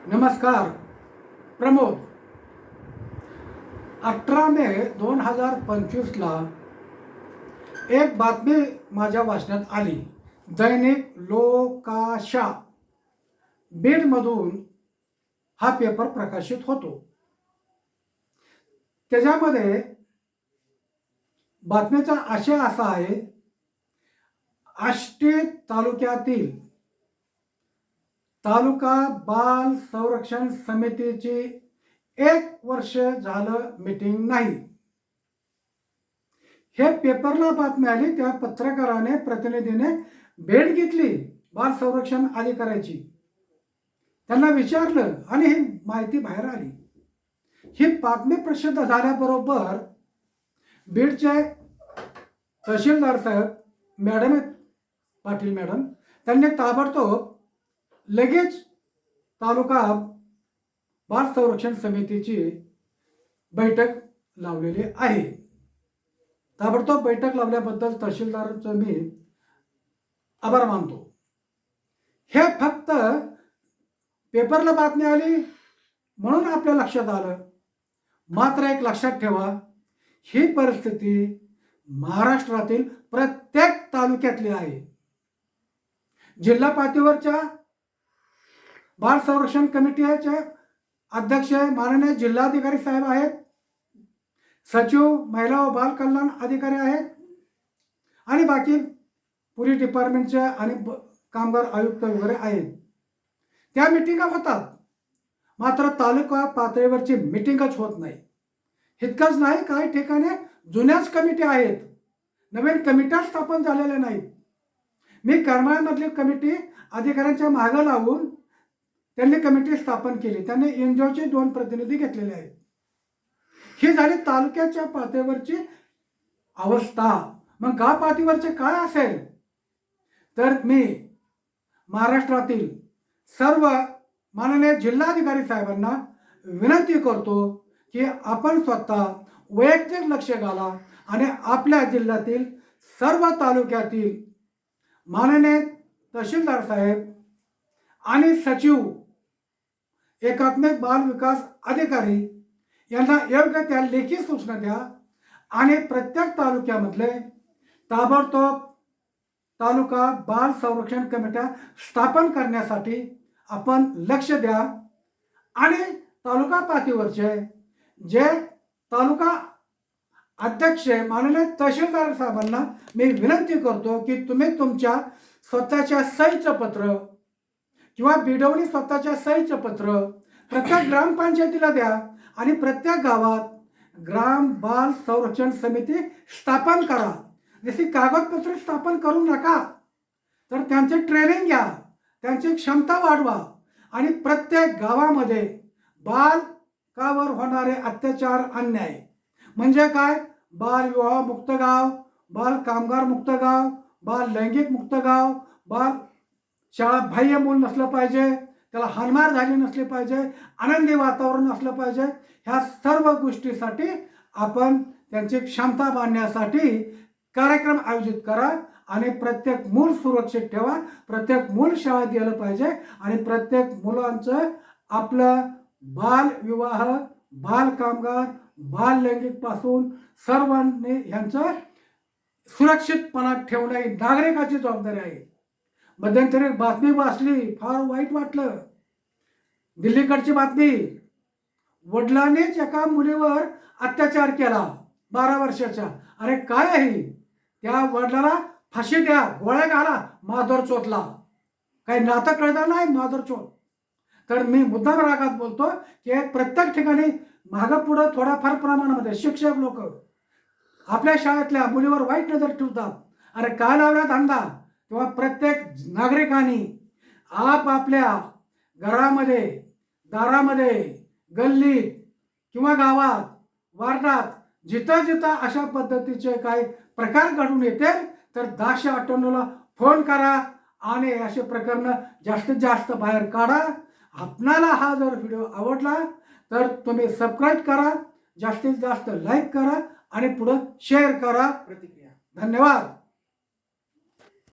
नमस्कार. प्रमोद. 18 मे 2025ला एक बातमी माझ्या वाचण्यात आली. दैनिक लोकाशा बीडमधून हा पेपर प्रकाशित होतो. त्याच्यामध्ये बातमीचा आशय असा आहे, आष्टी तालुक्यातील तालुका बाल संरक्षण समितीची 1 वर्ष झालं मीटिंग नाही. हे पेपरला बातमी आली. त्या पत्रकाराने प्रतिनिधीने भेट घेतली बाल संरक्षण अधिकाऱ्याची. त्यांना विचारलं आणि ही माहिती बाहेर आली. ही बातमी प्रसिद्ध झाल्याबरोबर बीडचे तहसीलदार साहेब मॅडम पाटील मॅडम त्यांनी ताबडतोब लगेच तालुका बाल संरक्षण समितीची बैठक लावलेली आहे. ताबडतोब बैठक लावल्याबद्दल तहसीलदारचं मी आभार मानतो. हे फक्त पेपरला बातमी आली म्हणून आपल्या लक्षात आलं. मात्र एक लक्षात ठेवा, ही परिस्थिती महाराष्ट्रातील प्रत्येक तालुक्यातली आहे. जिल्हा पातळीवरच्या बाल संरक्षण कमिटीचे अध्यक्ष माननीय जिल्हाधिकारी साहेब आहेत, सचिव महिला व बाल कल्याण अधिकारी आहेत आणि बाकी पोलीस डिपार्टमेंटचे आणि कामगार आयुक्त वगैरे आहेत. त्या मिटिंगा होतात. मात्र तालुका पातळीवरची मिटिंगच होत नाही. इतकंच नाही, काही ठिकाणी जुन्याच कमिटी आहेत, नवीन कमिट्या स्थापन झालेल्या नाहीत. मी करमाळ्यामधली कमिटी अधिकाऱ्यांच्या मागं लावून त्यांनी कमिटी स्थापन केली. त्यांनी एनजीओचे 2 प्रतिनिधी घेतलेले आहेत. ही झाली तालुक्याच्या पातळीवरची अवस्था. मग गाव पातळीवरचे काय असेल, तर मी महाराष्ट्रातील सर्व माननीय जिल्हाधिकारी साहेबांना विनंती करतो की आपण स्वतः वैयक्तिक लक्ष घाला आणि आपल्या जिल्ह्यातील सर्व तालुक्यातील माननीय तहसीलदार साहेब आणि सचिव एकात्मिक बाल विकास अधिकारी यांना योग्य त्या लेखी सूचना द्या आणि प्रत्येक तालुक्यामधले ताबडतोब तालुका बाल संरक्षण कमिट्या स्थापन करण्यासाठी आपण लक्ष द्या. आणि तालुका पातळीवरचे जे तालुका अध्यक्ष माननीय तहसीलदार साहेबांना मी विनंती करतो की तुम्ही तुमच्या स्वतःच्या सहीचं पत्र किंवा बिडवणी स्वतःच्या सहीचं पत्र प्रत्येक ग्रामपंचायतीला द्या आणि प्रत्येक गावात ग्राम बाल संरक्षण समिती स्थापन करा. जशी कागदपत्रे स्थापन करू नका, तर त्यांचे ट्रेनिंग घ्या, त्यांची क्षमता वाढवा आणि प्रत्येक गावामध्ये बालकावर होणारे अत्याचार, अन्याय म्हणजे काय, बाल विवाह मुक्त गाव, बाल कामगार मुक्त गाव, बाल लैंगिक मुक्त गाव, बाल शाळा बाह्य मूल नसलं पाहिजे, त्याला हानमार झाली नसली पाहिजे, आनंदी वातावरण असलं पाहिजे. ह्या सर्व गोष्टीसाठी आपण त्यांची क्षमता बांधण्यासाठी कार्यक्रम आयोजित करा आणि प्रत्येक मूल सुरक्षित ठेवा. प्रत्येक मूल शाळेत गेलं पाहिजे आणि प्रत्येक मुलांचं आपलं बाल विवाह, बाल कामगार, बाल लैंगिक पासून सर्वांनी ह्यांचं सुरक्षितपणा ठेवणं ही नागरिकाची जबाबदारी आहे. मध्यंतरी बातमी वाचली, फार वाईट वाटलं. दिल्लीकडची बातमी, वडिलांनीच एका मुलीवर अत्याचार केला 12 वर्षाच्या. अरे काय आहे, त्या वडिलाला फाशी द्या, गोळ्या घाला, माधर चोतला. काही नातं कळलं नाही माधर चोत. तर मी मुद्दाम रागात बोलतो की प्रत्येक ठिकाणी मागं पुढं थोड्याफार प्रमाणामध्ये शिक्षक लोक आपल्या शाळेतल्या मुलीवर वाईट नजर ठेवतात. अरे काय लावला धंदा. तेव्हा प्रत्येक नागरिकांनी आपापल्या घरामध्ये, दारामध्ये, गल्लीत किंवा गावात, वार्डात जिथं जिथं अशा पद्धतीचे काही प्रकार घडून येतील तर 1098ला फोन करा आणि असे प्रकरण जास्तीत जास्त बाहेर काढा. आपणाला हा जर व्हिडिओ आवडला तर तुम्ही सबस्क्राईब करा, जास्तीत जास्त लाईक करा आणि पुढं शेअर करा. धन्यवाद.